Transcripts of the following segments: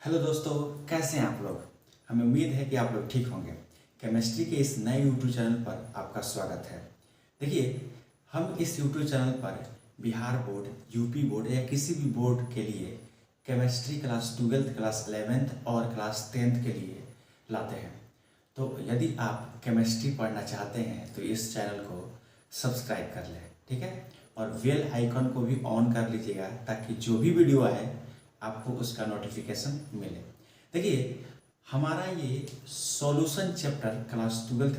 Hello दोस्तों, कैसे हैं आप लोग। हमें उम्मीद है कि आप लोग ठीक होंगे। केमिस्ट्री के इस नए यूट्यूब चैनल पर आपका स्वागत है। देखिए, हम इस यूट्यूब चैनल पर बिहार बोर्ड, यूपी बोर्ड या किसी भी बोर्ड के लिए chemistry class 12th, class 11th और क्लास 10th के लिए लाते हैं। तो यदि आप केमिस्ट्री पढ़ना चाहते हैं तो इस चैनल को सब्सक्राइब कर लें, ठीक है। और बेल आइकन को भी ऑन कर लीजिएगा ताकि जो भी वीडियो आए आपको उसका नोटिफिकेशन मिले। देखिए, हमारा ये solution chapter class 12th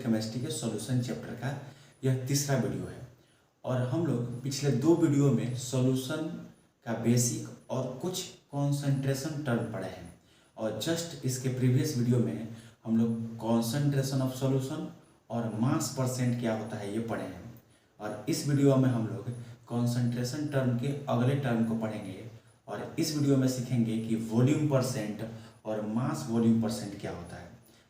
chemistry के सॉल्यूशन चैप्टर का यह तीसरा वीडियो है। और हम लोग पिछले दो वीडियो में सॉल्यूशन का बेसिक और कुछ कॉन्सेंट्रेशन टर्म पढ़े हैं। और जस्ट इसके प्रीवियस वीडियो में हम लोग कॉन्सेंट्रेशन ऑफ सॉल्यूशन और मास परसेंट क्या होता है ये पढ़े हैं। और इस वीडियो में हम लोग कॉन्सेंट्रेशन टर्म के अगले टर्म को पढ़ेंगे और इस वीडियो में सीखेंगे कि वॉल्यूम परसेंट और मास वॉल्यूम परसेंट क्या होता है।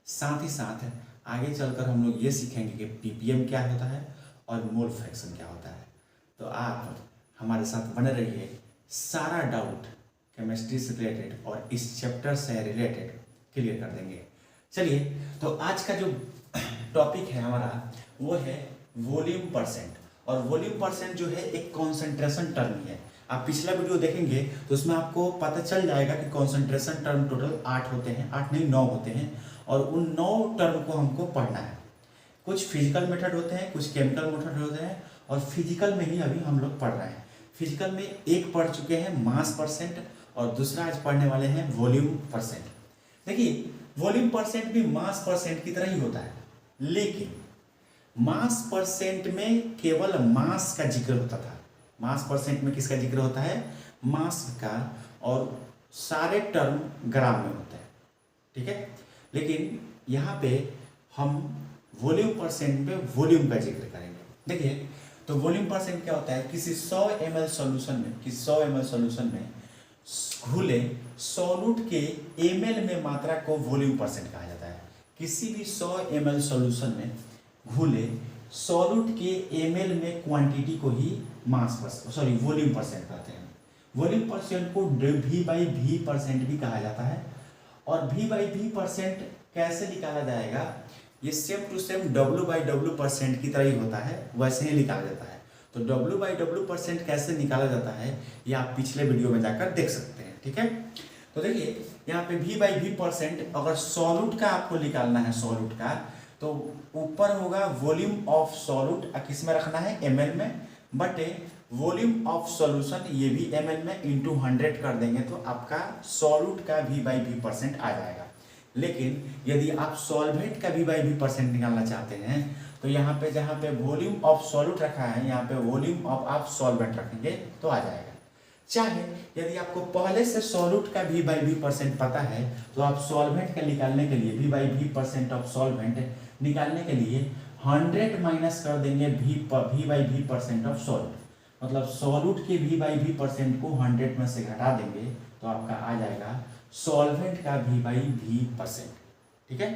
साथ ही साथ आगे चलकर हम लोग ये सीखेंगे कि पीपीएम क्या होता है और मोल फ्रैक्शन क्या होता है। तो आप हमारे साथ बने रहिए, सारा डाउट केमिस्ट्री से रिलेटेड और इस चैप्टर से रिलेटेड क्लियर कर देंगे। चलिए, तो आज का जो टॉपिक है हमारा वो है वॉल्यूम परसेंट। और वॉल्यूम परसेंट जो है एक कॉन्सेंट्रेशन टर्म है। आप पिछला वीडियो देखेंगे तो उसमें आपको पता चल जाएगा कि कॉन्सेंट्रेशन टर्म टोटल 8 होते हैं, 8 नहीं 9 होते हैं। और उन 9 टर्म को हमको पढ़ना है। कुछ फिजिकल मेथड होते हैं, कुछ केमिकल मेथड होते हैं और फिजिकल में ही अभी हम लोग पढ़ रहे हैं। फिजिकल में एक पढ़ चुके हैं मास परसेंट और दूसरा आज पढ़ने वाले हैं वॉल्यूम परसेंट। देखिए, वॉल्यूम परसेंट भी मास परसेंट की तरह ही होता है, लेकिन मास परसेंट में केवल मास का जिक्र होता था। मास परसेंट में किसका जिक्र होता है? मास का। और सारे टर्म ग्राम में होते हैं, ठीक है। लेकिन यहाँ पे हम वॉल्यूम परसेंट में वॉल्यूम का जिक्र करेंगे। देखिए, तो वॉल्यूम परसेंट क्या होता है? किसी 100 ml सॉल्यूशन में घुले सॉल्यूट के ml में मात्रा को वॉल्यूम परसेंट कहा जाता है। किसी भी 100 ml सॉल्यूशन में घुले सॉल्यूट के ml में क्वांटिटी को ही वॉल्यूम परसेंट कहते हैं। वॉल्यूम परसेंट को V/V परसेंट भी कहा जाता है। और V/V परसेंट कैसे निकाला जाएगा? ये same to same W/W percent की तरह ही होता है, वैसे ही निकाला जाता है। तो W/W परसेंट कैसे निकाला जाता है ये आप पिछले वीडियो में जाकर देख सकते हैं, ठीक है। तो देखिए, यहाँ पे V/V परसेंट अगर सॉल्यूट का आपको निकालना है, सॉल्यूट का, तो ऊपर होगा वॉल्यूम ऑफ सॉल्यूट, किस में रखना है? ml में, बटे वॉल्यूम ऑफ सॉल्यूशन ये भी ml में इंटू 100 कर देंगे तो आपका सॉल्यूट का V/V परसेंट आ जाएगा। लेकिन यदि आप सॉल्वेंट का V/V परसेंट निकालना चाहते हैं तो यहाँ पे जहाँ पे वॉल्यूम ऑफ सॉल्यूट रखा है यहाँ पे वॉल्यूम ऑफ आप सॉल्वेंट रखेंगे तो आ जाएगा। चाहे यदि आपको पहले से सॉल्यूट का V/V परसेंट पता है तो आप सॉल्वेंट का निकालने के लिए V/V परसेंट ऑफ सॉल्वेंट निकालने के लिए 100 माइनस कर देंगे V/V परसेंट ऑफ सॉल्यूट। मतलब सॉल्यूट के V/V परसेंट को 100 में से घटा देंगे तो आपका आ जाएगा सॉल्वेंट का V/V परसेंट, ठीक है।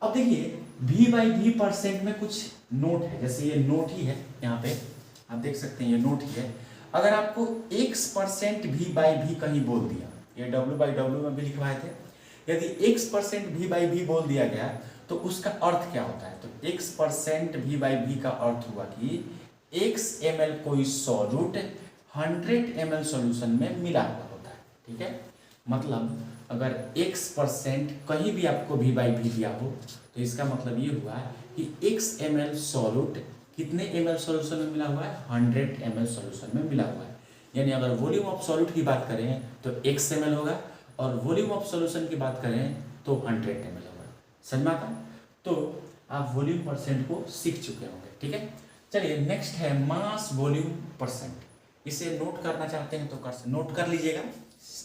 अब देखिए, V/V परसेंट में कुछ नोट है, जैसे ये नोट ही है, यहाँ पे आप देख सकते हैं ये नोट ही है। अगर आपको X% V/V कहीं बोल दिया, ये W/W में भी लिखवाए थे, यदि X% V/V बोल दिया गया तो उसका अर्थ क्या होता है? तो X% V/V का अर्थ हुआ कि X ml कोई सॉल्यूट 100 ml सॉल्यूशन में मिला हुआ होता है, ठीक है। मतलब अगर X% कहीं भी आपको V/V दिया हो तो इसका मतलब ये हुआ कि X ml सॉल्यूट कितने ml सॉल्यूशन में मिला हुआ है? 100 ml सॉल्यूशन में मिला हुआ है। यानी अगर वॉल्यूम ऑफ सॉल्यूट की बात करें तो X ml होगा और वॉल्यूम ऑफ सॉल्यूशन की बात करें तो 100 ml होगा। समझ में आता? तो आप वॉल्यूम परसेंट को सीख चुके होंगे, ठीक है। चलिए, नेक्स्ट है मास वॉल्यूम परसेंट। इसे नोट करना चाहते हैं तो नोट कर लीजिएगा,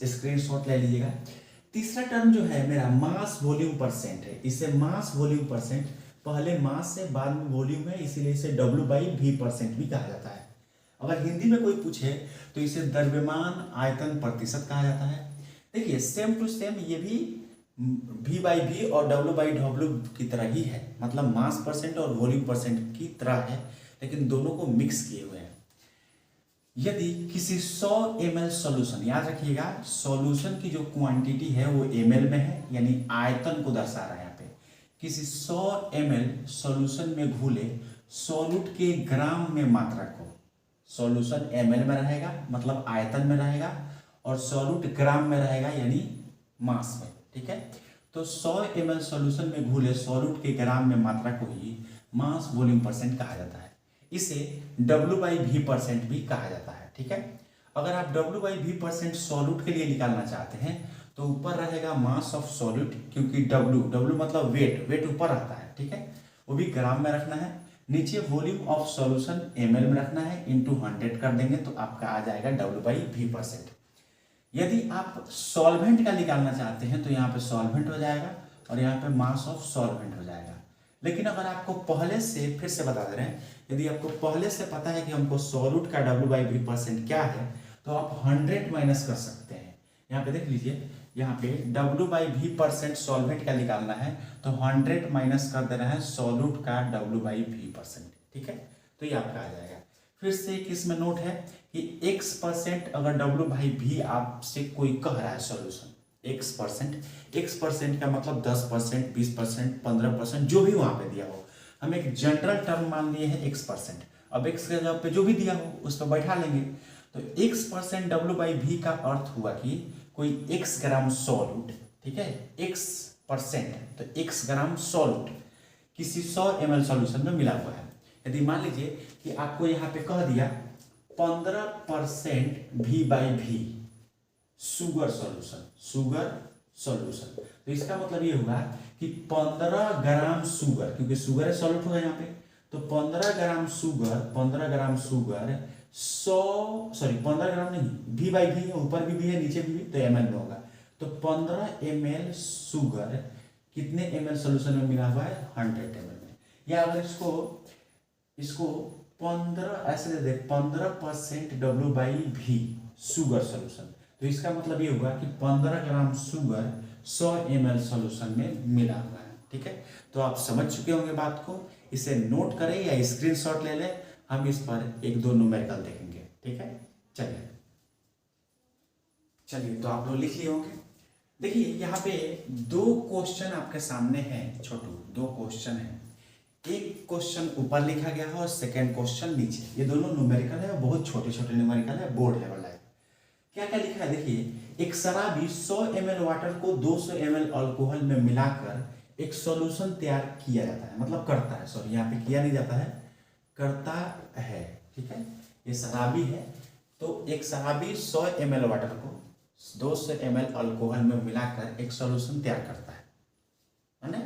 स्क्रीनशॉट ले लीजिएगा। तीसरा टर्म जो है मेरा मास वॉल्यूम परसेंट है। इसे मास वॉल्यूम परसेंट, पहले मास से बाद में वॉल्यूम है, इसीलिए इसे W/V परसेंट भी कहा जाता है। अगर हिंदी में कोई पूछे तो इसे द्रव्यमान आयतन प्रतिशत कहा जाता है। देखिए, सेम टू सेम ये भी V/V और W/W की तरह ही है, मतलब मास परसेंट और वॉल्यूम परसेंट की तरह है, लेकिन दोनों को मिक्स किए हुए हैं। यदि किसी 100 ml सॉल्यूशन, याद रखिएगा सॉल्यूशन की जो क्वांटिटी है वो ml में है, यानी आयतन को दर्शा रहा है यहाँ पे। किसी 100 ml सॉल्यूशन में घुले सॉल्यूट के ग्राम में मात्रा को, सॉल्यूशन ml में रहेगा मतलब आयतन में रहेगा, और सॉल्यूट ग्राम में रहेगा यानी मास में, ठीक है। तो 100 ml सॉल्यूशन में घुले सॉल्यूट के ग्राम में मात्रा को ही मास वॉल्यूम परसेंट कहा जाता है। इसे W/V% भी कहा जाता है, ठीक है। अगर आप W/V% सॉल्यूट के लिए निकालना चाहते हैं तो ऊपर रहेगा मास ऑफ सॉल्यूट, क्योंकि W मतलब वेट ऊपर आता है, ठीक है, वो भी ग्राम में रखना है। नीचे वॉल्यूम ऑफ सॉल्यूशन ml में रखना है, इंटू 100 कर देंगे तो आपका आ जाएगा W/V%। यदि आप सॉल्वेंट का निकालना चाहते हैं तो यहाँ पे सॉल्वेंट हो जाएगा और यहाँ पे मास ऑफ सॉल्वेंट हो जाएगा। लेकिन अगर आपको पहले से, फिर से बता दे रहे हैं, यदि आपको पहले से पता है कि हमको सॉल्यूट का W/V% क्या है तो आप 100 माइनस कर सकते हैं। यहाँ पे देख लीजिए, यहाँ पे W/V% सॉल्वेंट का निकालना है तो 100 माइनस कर देना है सॉल्यूट का W/V%, ठीक है। तो ये आपका आ जाएगा। फिर से एक इसमें नोट है कि X% अगर W/V आपसे कोई कह रहा है सॉल्यूशन, X% का मतलब 10%, 20%, 15%, जो भी वहां पे दिया हो। हम एक जनरल टर्म मान लिए हैं X%। अब X के जगह पे जो भी दिया हो उस पर बैठा लेंगे। तो X% W/V का अर्थ हुआ कि कोई X ग्राम सॉल्यूट, ठीक है, X%, तो X ग्राम सॉल्यूट किसी 100 ml सॉल्यूशन में मिला हुआ है। यदि मान लीजिए कि आपको यहाँ पे कह दिया 15% V/V शुगर सॉल्यूशन, तो इसका मतलब ये हुआ कि 15 ग्राम शुगर, क्योंकि शुगर सॉल्यूट होगा यहाँ पे, तो 15 ग्राम शुगर 15 ग्राम नहीं, V/V है, ऊपर भी है नीचे भी, तो ml में होगा। तो 15 ml शुगर कितने ml सॉल्यूशन में मिला हुआ है? 100 ml में। या अगर इसको 15 ऐसे दे दे, 15% W/V शुगर सॉल्यूशन, तो इसका मतलब ये हुआ कि 15 ग्राम शुगर 100 ml सॉल्यूशन में मिला हुआ है, ठीक है। तो आप समझ चुके होंगे बात को, इसे नोट करें या स्क्रीनशॉट ले लें, हम इस पर एक दो न्यूमेरिकल देखेंगे, ठीक है। चलिए तो आप लोग लिख लिए होंगे। देखिए यहाँ पे दो क्वेश्चन आपके सामने हैं, छोटू दो क्वेश्चन है। एक क्वेश्चन ऊपर लिखा गया है और सेकेंड क्वेश्चन नीचे। ये दोनों न्यूमेरिकल है, बहुत छोटे छोटे न्यूमेरिकल है, बोर्ड लेवल है। क्या क्या लिखा है देखिए, एक शराबी 100 ml वाटर को 200 ml अल्कोहल में मिलाकर एक सॉल्यूशन तैयार किया जाता है, मतलब करता है, सॉरी यहाँ पे किया नहीं जाता है, करता है, ठीक है। ये शराबी है, तो एक शराबी 100 ml वाटर को 200 ml अल्कोहल में मिलाकर एक सॉल्यूशन तैयार करता है ना,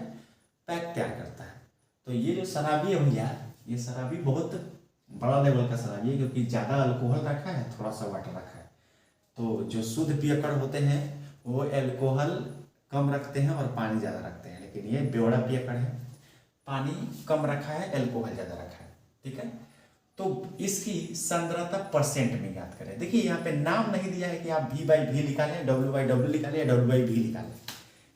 पैक तैयार करता है। तो ये जो शराबी है भैया, ये शराबी बहुत बड़ा लेवल का शराबी है, क्योंकि ज़्यादा अल्कोहल रखा है, थोड़ा सा वाटर रखा है। तो जो शुद्ध पियक्कड़ होते हैं वो अल्कोहल कम रखते हैं और पानी ज़्यादा रखते हैं, लेकिन ये बेवड़ा पियक्कड़ है, पानी कम रखा है, अल्कोहल ज़्यादा रखा है, ठीक है। तो इसकी सांद्रता परसेंट में ज्ञात करें। देखिए यहाँ पे नाम नहीं दिया है कि आप V/V निकालें, W/W निकालें या W/V निकालें,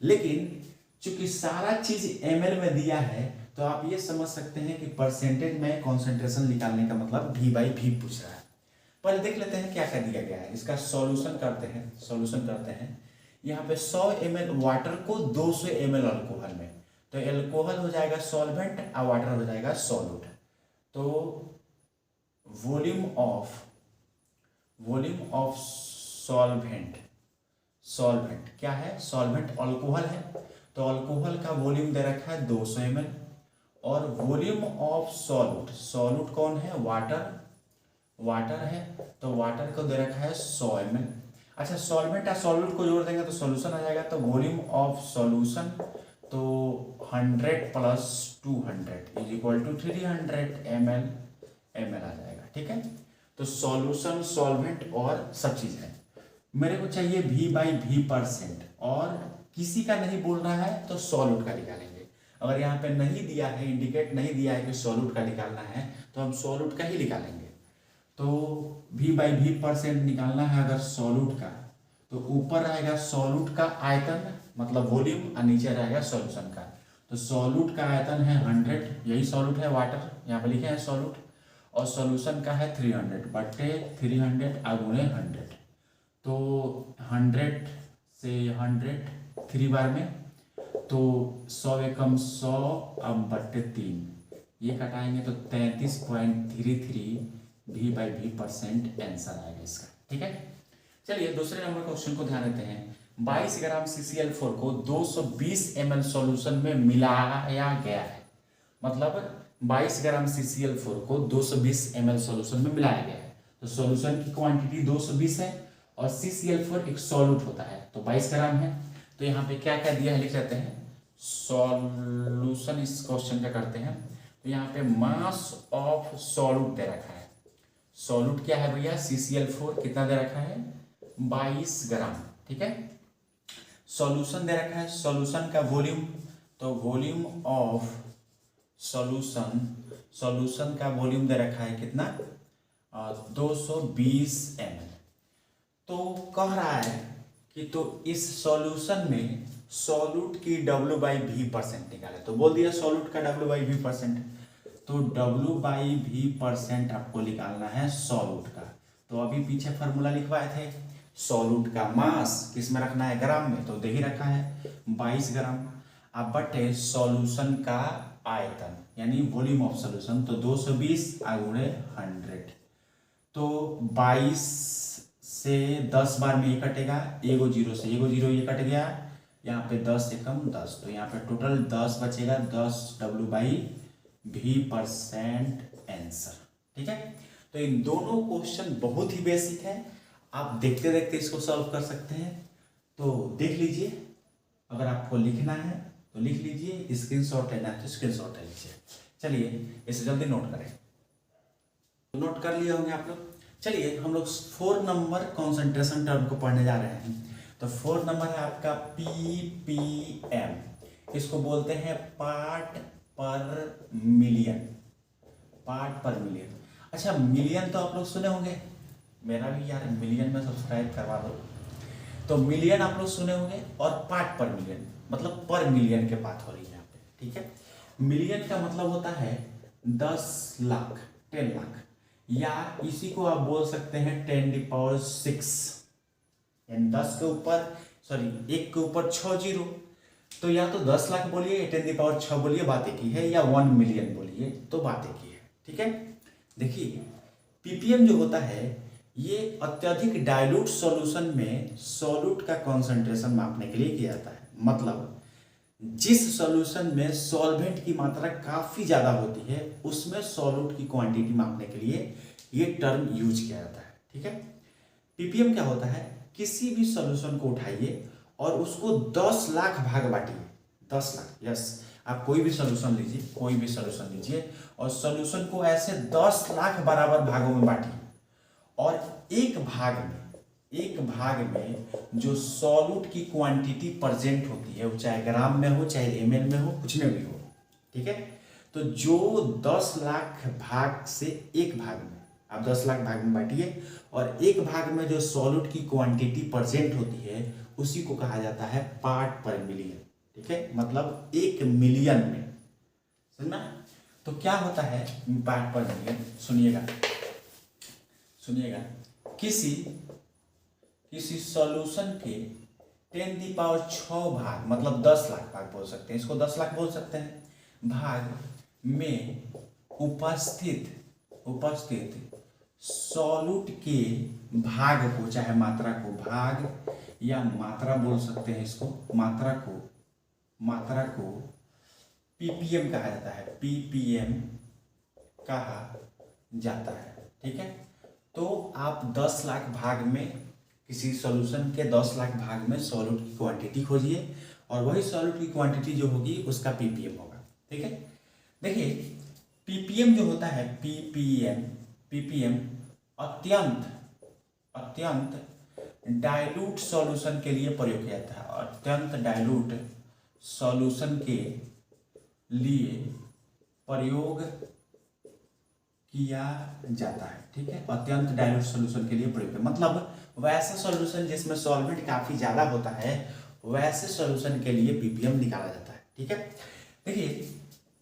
लेकिन चूंकि सारा चीज ml में दिया है तो आप ये समझ सकते हैं कि परसेंटेज में कॉन्सेंट्रेशन निकालने का मतलब V/V पूछ रहा है। पहले देख लेते हैं क्या क्या दिया गया है, इसका सॉल्यूशन करते हैं। यहाँ पे 100 ml वाटर को 200 ml अल्कोहल में, तो अल्कोहल हो जाएगा सॉल्वेंट और वाटर हो जाएगा सॉल्यूट। तो वॉल्यूम ऑफ सॉल्वेंट क्या है? सॉल्वेंट अल्कोहल है, तो अल्कोहल का वॉल्यूम दे रखा है 200 ml, और वॉल्यूम ऑफ सॉल्यूट कौन है? वाटर है, तो वाटर को दे रखा है 100 ml। अच्छा, सॉल्वेंट और सॉल्यूट को जोड़ देंगे तो सॉल्यूशन आ जाएगा, तो वॉल्यूम ऑफ सॉल्यूशन तो 100 + 200 = 300 ml आ जाएगा, ठीक है। तो सॉल्यूशन, सॉल्वेंट और सब चीज है। मेरे को चाहिए V/V%, और किसी का नहीं बोल रहा है तो सॉल्यूट का निकालेंगे। अगर यहाँ पे नहीं दिया है, इंडिकेट नहीं दिया है कि सॉल्यूट का निकालना है, तो हम सॉल्यूट का ही निकालेंगे। तो V/V% निकालना है अगर सॉल्यूट का, तो ऊपर रहेगा सॉल्यूट का आयतन मतलब वॉल्यूम, और नीचे रहेगा सॉल्यूशन का। तो सॉल्यूट का आयतन है 100, यही सॉल्यूट है वाटर, यहाँ पे लिखे हैं सॉल्यूट, और सॉल्यूशन का है 300 बटे 300 अगुणे 100, तो 100 से 100 3 बार में, तो 100 एकम 100 अब बटे 3, ये कटाएंगे तो 33.33 V/V% आंसर आएगा इसका। ठीक है, चलिए दूसरे नंबर क्वेश्चन को ध्यान देते हैं। 22 ग्राम CCl4 को 220 ml सॉल्यूशन में मिलाया गया है, मतलब 22 ग्राम CCl4 को 220 ml सॉल्यूशन में मिलाया गया है, तो सॉल्यूशन की क्वांटिटी 220 है और CCl4 एक सॉल्यूट होता है तो 22 ग्राम है। तो यहाँ पे क्या क्या दिया है लिख लेते हैं, सॉल्यूशन इस क्वेश्चन का करते हैं। तो यहाँ पे मास ऑफ सॉल्यूट दे रखा है, सॉल्यूट क्या है भैया, CCl4 कितना दे रखा है, 22 ग्राम। ठीक है, सॉल्यूशन दे रखा है, सॉल्यूशन का वॉल्यूम, तो वॉल्यूम ऑफ सॉल्यूशन, सॉल्यूशन का वॉल्यूम दे रखा है कितना, 220 ml। तो कह रहा है कि तो इस सॉल्यूशन में सॉल्यूट की W/V% निकाले, तो बोल दिया सॉल्यूट का W/V%, तो W/V% आपको निकालना है सॉल्यूट का। तो अभी पीछे फार्मूला लिखवाए थे, सॉल्यूट का मास किस में रखना है, ग्राम में, तो दे ही रखा है 22 ग्राम। अब बटे सॉल्यूशन का आयतन यानी वॉल्यूम ऑफ सॉल्यूशन, तो 220 अगुणे 100, तो 22 से 10 बार में ये कटेगा, एगो जीरो से एगो जीरो ये कट गया, यहाँ पे 10 एकम 10, तो यहाँ पे टोटल 10 बचेगा, 10 W/V% आंसर। ठीक है, तो इन दोनों क्वेश्चन बहुत ही बेसिक है, आप देखते देखते इसको सॉल्व कर सकते हैं। तो देख लीजिए, अगर आपको लिखना है तो लिख लीजिए, स्क्रीनशॉट लेना है तो स्क्रीनशॉट ले लीजिए। चलिए इसे जल्दी नोट करें, तो नोट कर लिए होंगे आप लोग। चलिए हम लोग 4 नंबर कॉन्सेंट्रेशन टर्म को पढ़ने जा रहे हैं। तो 4 नंबर है आपका ppm, इसको बोलते हैं पार्ट पर मिलियन, पार्ट पर मिलियन। अच्छा, मिलियन तो आप लोग सुने होंगे, मेरा भी यार मिलियन में सब्सक्राइब करवा दो। तो मिलियन आप लोग सुने होंगे, और पार्ट पर मिलियन मतलब पर मिलियन के बात हो रही है यहाँ पे। ठीक है, मिलियन का मतलब होता है 10 लाख, 10 लाख, या इसी को आप बोल सकते हैं 10⁶, यानी 10 के ऊपर, सॉरी 1 के ऊपर 6 जीरो, तो या तो 10 लाख बोलिए, 10⁶ बोलिए, बात एक ही है, या 1 मिलियन बोलिए तो बात एक ही है। ठीक है, देखिए ppm जो होता है ये अत्यधिक डाइल्यूट सॉल्यूशन में सॉल्यूट का कॉन्सेंट्रेशन मापने के लिए किया जाता है। मतलब जिस सॉल्यूशन में सॉल्वेंट की मात्रा काफी ज्यादा होती है उसमें सॉल्यूट की क्वांटिटी मापने के लिए ये टर्म यूज किया जाता है। ठीक है, ppm क्या होता है, किसी भी सॉल्यूशन को उठाइए और उसको 10 लाख भाग बांटिए, 10 लाख, यस, आप कोई भी सॉल्यूशन लीजिए, कोई भी सॉल्यूशन लीजिए और सॉल्यूशन को ऐसे 10 लाख बराबर भागों में बांटिए, और एक भाग में जो सॉल्यूट की क्वांटिटी प्रेजेंट होती है, वो चाहे ग्राम में हो चाहे ml में हो, कुछ में भी हो। ठीक है, तो जो 10 लाख भाग से एक भाग में, आप 10 लाख भाग में बांटिए और एक भाग में जो सॉल्यूट की क्वांटिटी प्रेजेंट होती है उसी को कहा जाता है पार्ट पर मिलियन। ठीक है, मतलब 1 मिलियन में, समझना। तो क्या होता है पार्ट पर मिलियन, सुनिएगा, किसी सॉल्यूशन के 10⁶ भाग, मतलब 10 लाख भाग बोल सकते हैं, इसको 10 लाख बोल सकते हैं, भाग में उपस्थित सॉल्यूट के भाग को, चाहे मात्रा को, भाग या मात्रा बोल सकते हैं इसको, मात्रा को ppm कहा जाता है, ppm कहा जाता है। ठीक है, तो आप 10 लाख भाग में, किसी सॉल्यूशन के 10 लाख भाग में सॉल्यूट की क्वांटिटी खोजिए और वही सॉल्यूट की क्वांटिटी जो होगी उसका ppm होगा। ठीक है, देखिए ppm जो होता है, ppm अत्यंत डाइल्यूट सॉल्यूशन के लिए प्रयोग किया जाता है, अत्यंत डाइल्यूट सॉल्यूशन के लिए प्रयोग किया जाता है। ठीक है, अत्यंत डाइल्यूट सॉल्यूशन के लिए प्रयोग, मतलब वैसे सॉल्यूशन जिसमें सॉल्वेंट काफी ज्यादा होता है वैसे सॉल्यूशन के लिए ppm निकाला जाता है। ठीक है, देखिए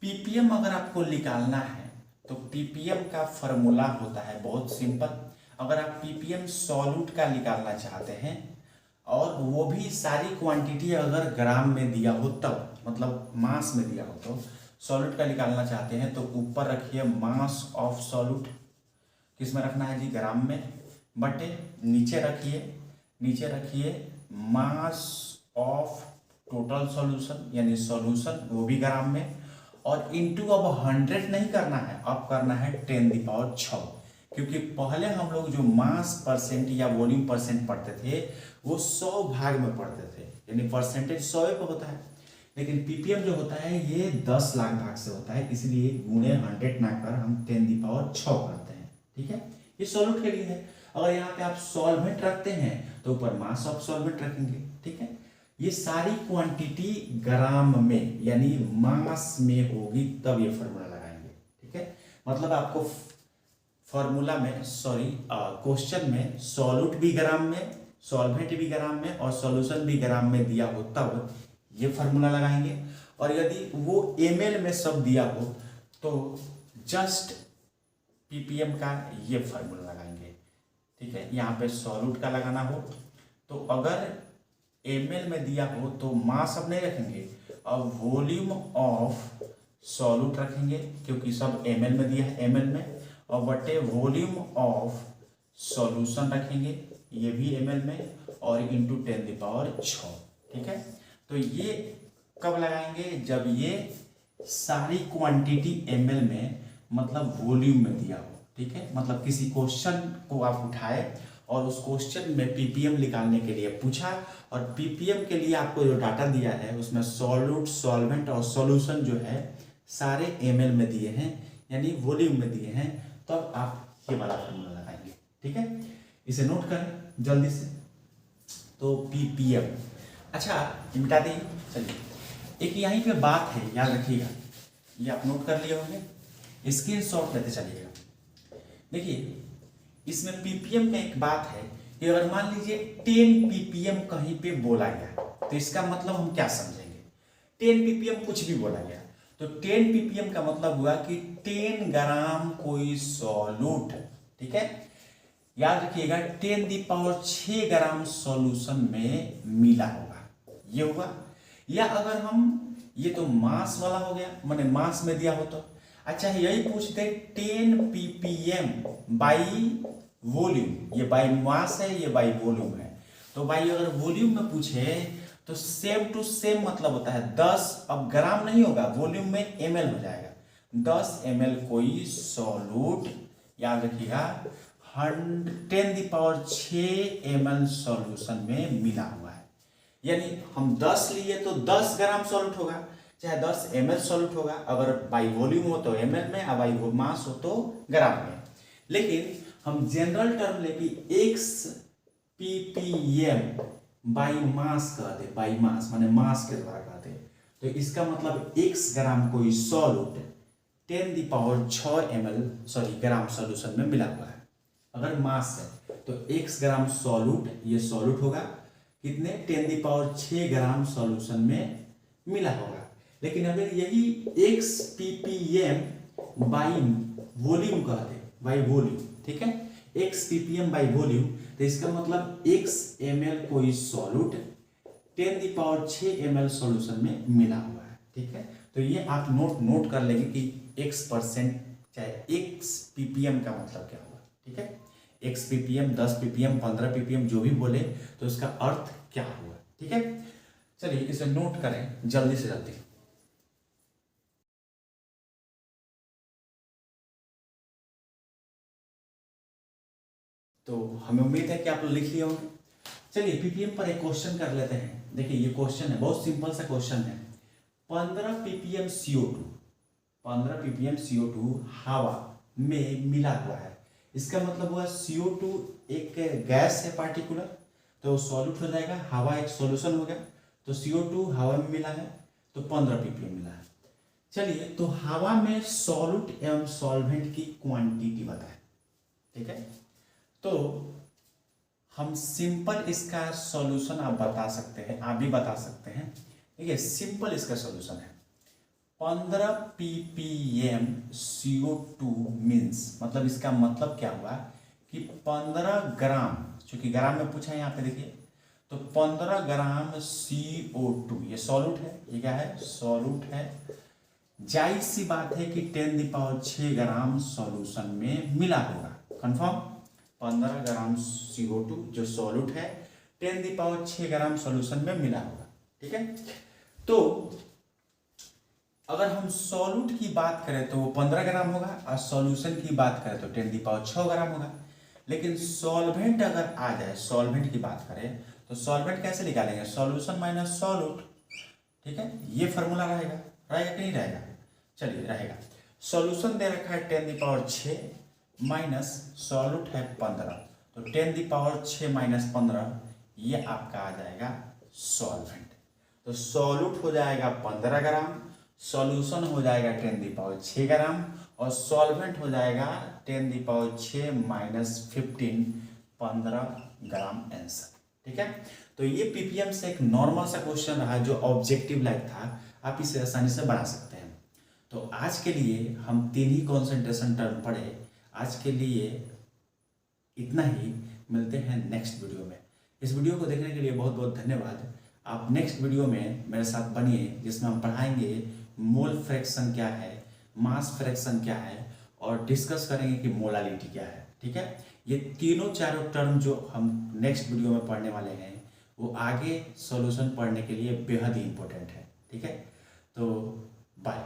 ppm अगर आपको निकालना है तो पीपीएम का फॉर्मूला होता है बहुत सिंपल। अगर आप पीपीएम सॉल्यूट का निकालना चाहते हैं और वो भी सारी क्वांटिटी अगर ग्राम में दिया हो तब, मतलब मास में दिया हो, तो सॉल्यूट का निकालना चाहते हैं तो ऊपर रखिए मास ऑफ सॉल्यूट, किस में रखना है जी, ग्राम में, बटे नीचे रखिए मास ऑफ टोटल सॉल्यूशन यानी सॉल्यूशन, वो भी ग्राम में, और इंटू अब 100 नहीं करना है, अब करना है 10⁶, क्योंकि पहले हम लोग जो मास परसेंट या वॉल्यूम परसेंट पढ़ते थे वो 100 भाग में पढ़ते थे, यानी परसेंटेज 100 पे होता है, लेकिन पीपीएम जो होता है ये 10 लाख भाग से होता है, इसलिए गुणे 100 ना कर हम 10⁶ करते हैं। ठीक है, ये सॉल्यूट के लिए है। अगर यहाँ पे आप सॉल्वेंट रखते हैं तो ऊपर मास ऑफ सॉल्वेंट रखेंगे। ठीक है, ये सारी क्वांटिटी ग्राम में यानी मास में होगी तब ये फॉर्मूला लगाएंगे। ठीक है, मतलब आपको फॉर्मूला में क्वेश्चन में सॉल्यूट भी ग्राम में, सॉल्वेंट भी ग्राम में और सॉल्यूशन भी ग्राम में दिया हो तब ये फॉर्मूला लगाएंगे, और यदि वो ml में सब दिया हो तो जस्ट पीपीएम का ये फॉर्मूला लगाएंगे। ठीक है, यहाँ पे सॉल्यूट का लगाना हो तो अगर ml में दिया हो तो मास अब नहीं रखेंगे, अब वॉल्यूम ऑफ सॉल्यूट रखेंगे क्योंकि सब ml में दिया है, ml में, और बटे वॉल्यूम ऑफ सॉल्यूशन रखेंगे, ये भी ml में, और इंटू 10⁶। ठीक है, तो ये कब लगाएंगे, जब ये सारी क्वांटिटी ml में मतलब वॉल्यूम में दिया हो। ठीक है, मतलब किसी क्वेश्चन को आप उठाए और उस क्वेश्चन में पीपीएम निकालने के लिए पूछा, और पीपीएम के लिए आपको जो डाटा दिया है उसमें सॉल्यूट, सॉल्वेंट और सॉल्यूशन जो है सारे ml में दिए हैं यानी वॉल्यूम में दिए हैं, तब आप ये वाला फॉर्मूला लगाएंगे। ठीक है, इसे नोट करें जल्दी से। तो पीपीएम, अच्छा मिटा दी। चलिए, एक यहीं पे बात है, याद रखिएगा, ये आप नोट कर लिए होंगे, स्क्रीनशॉट लेते चलिएगा। देखिए, इसमें पीपीएम का एक बात है कि अगर मान लीजिए 10 पीपीएम कहीं पे बोला गया तो इसका मतलब हम क्या समझेंगे, 10 पीपीएम कुछ भी बोला गया तो 10 पीपीएम का मतलब हुआ कि 10 ग्राम कोई सॉल्यूट। ठीक है, याद रखिएगा 10⁶ ग्राम सॉल्यूशन में मिला होगा, ये हुआ। या अगर हम, ये तो मास वाला हो गया, माने मास में दिया हो तो, अच्छा यही पूछते 10 पीपीएम बाई वॉल्यूम, ये बाई मास है, ये बाई वॉल्यूम है, तो बाई अगर वॉल्यूम में पूछे तो सेम टू सेम मतलब होता है 10, अब ग्राम नहीं होगा, वॉल्यूम में ml हो जाएगा, 10 ml कोई सॉल्यूट, याद रखिएगा 10⁶ ml सॉल्यूशन में मिला हुआ है, यानी हम 10 लिए तो 10 ग्राम सॉल्यूट होगा, चाहे 10 ml सॉल्यूट होगा, अगर बाई वॉल्यूम हो तो ml में, और बाई मास हो तो ग्राम में। लेकिन हम जनरल टर्म लेके x ppm बाई मास कहते, बाई मास माने मास के द्वारा कहते, तो इसका मतलब x ग्राम कोई सॉल्यूट 10⁶ ml ग्राम सॉल्यूशन में मिला हुआ है। अगर मास है तो x ग्राम सॉल्यूट, ये सॉल्यूट होगा कितने, 10⁶ ग्राम सॉल्यूशन में मिला होगा। लेकिन अगर यही x ppm बाई वॉल्यूम कहते, बाई वॉल्यूम, ठीक है, x ppm बाई वॉल्यूम, तो इसका मतलब x ml कोई सॉल्यूट 10⁶ ml सॉल्यूशन में मिला हुआ है। ठीक है, तो ये आप नोट कर लेंगे कि x% चाहे x ppm का मतलब क्या हुआ। ठीक है, x ppm, 10 ppm, 15 ppm जो भी बोले तो इसका अर्थ क्या हुआ। ठीक है, चलिए इसे नोट करें जल्दी से जल्दी। तो हमें उम्मीद है कि आप लोग लिख लिए होंगे। चलिए पीपीएम पर एक क्वेश्चन कर लेते हैं। देखिए ये क्वेश्चन है, बहुत सिंपल सा क्वेश्चन है। 15 ppm CO2, 15 ppm CO2 हवा में मिला हुआ है, इसका मतलब हुआ CO2 एक गैस है पार्टिकुलर, तो सॉल्यूट हो जाएगा, हवा एक सॉल्यूशन हो गया, तो CO2 हवा में मिला है तो 15 ppm मिला है। चलिए तो हवा में सॉल्यूट एवं सॉल्वेंट की क्वांटिटी बताएं। ठीक है, तो हम सिंपल इसका सॉल्यूशन आप बता सकते हैं, आप भी बता सकते हैं। देखिए सिंपल इसका सॉल्यूशन है, 15 ppm CO2 मीन्स, मतलब इसका मतलब क्या हुआ कि 15 ग्राम, चूंकि ग्राम में पूछा है यहाँ पे देखिए, तो 15 ग्राम CO2, ये सॉल्यूट है, ये क्या है, सॉल्यूट है। जाहिर सी बात है कि 10⁻6 ग्राम सॉल्यूशन में मिला होगा, कंफर्म। 15 ग्राम CO2 जो सॉल्यूट है 10⁻6 ग्राम सॉल्यूशन में मिला होगा, ठीक है। तो अगर हम सॉल्यूट की बात करें तो वो 15 ग्राम होगा, और सॉल्यूशन की बात करें तो 10⁻6 ग्राम होगा। लेकिन सॉल्वेंट अगर आ जाए, सॉल्वेंट की बात करें तो सॉल्वेंट कैसे निकालेंगे, सॉल्यूशन माइनस सॉल्यूट, ठीक है। ये फॉर्मूला रहेगा, रहेगा कि नहीं रहेगा, चलिए रहेगा। सॉल्यूशन दे रखा है 10⁻6 माइनस सॉल्यूट है 15, तो 10⁻6 माइनस 15 ये आपका आ जाएगा सॉल्वेंट। तो सॉल्यूट हो जाएगा 15 ग्राम, सॉल्यूशन हो जाएगा 10⁻6 ग्राम, और सॉल्वेंट हो जाएगा 10⁻6 माइनस 15, 15 ग्राम आंसर, ठीक है। तो ये पीपीएम से एक नॉर्मल सा क्वेश्चन रहा जो ऑब्जेक्टिव लाइक था, आप इसे आसानी से बना सकते हैं। तो आज के लिए हम 3 ही कॉन्सेंट्रेशन टर्म पढ़े, आज के लिए इतना ही, मिलते हैं नेक्स्ट वीडियो में। इस वीडियो को देखने के लिए बहुत बहुत धन्यवाद। आप नेक्स्ट वीडियो में मेरे साथ बनिए, जिसमें हम पढ़ाएंगे मोल फ्रैक्शन क्या है, मास फ्रैक्शन क्या है, और डिस्कस करेंगे कि मोलालिटी क्या है, ठीक है। ये तीनों चारों टर्म जो हम नेक्स्ट वीडियो में पढ़ने वाले हैं वो आगे सॉल्यूशन पढ़ने के लिए बेहद ही इंपॉर्टेंट है, ठीक है। तो बाय।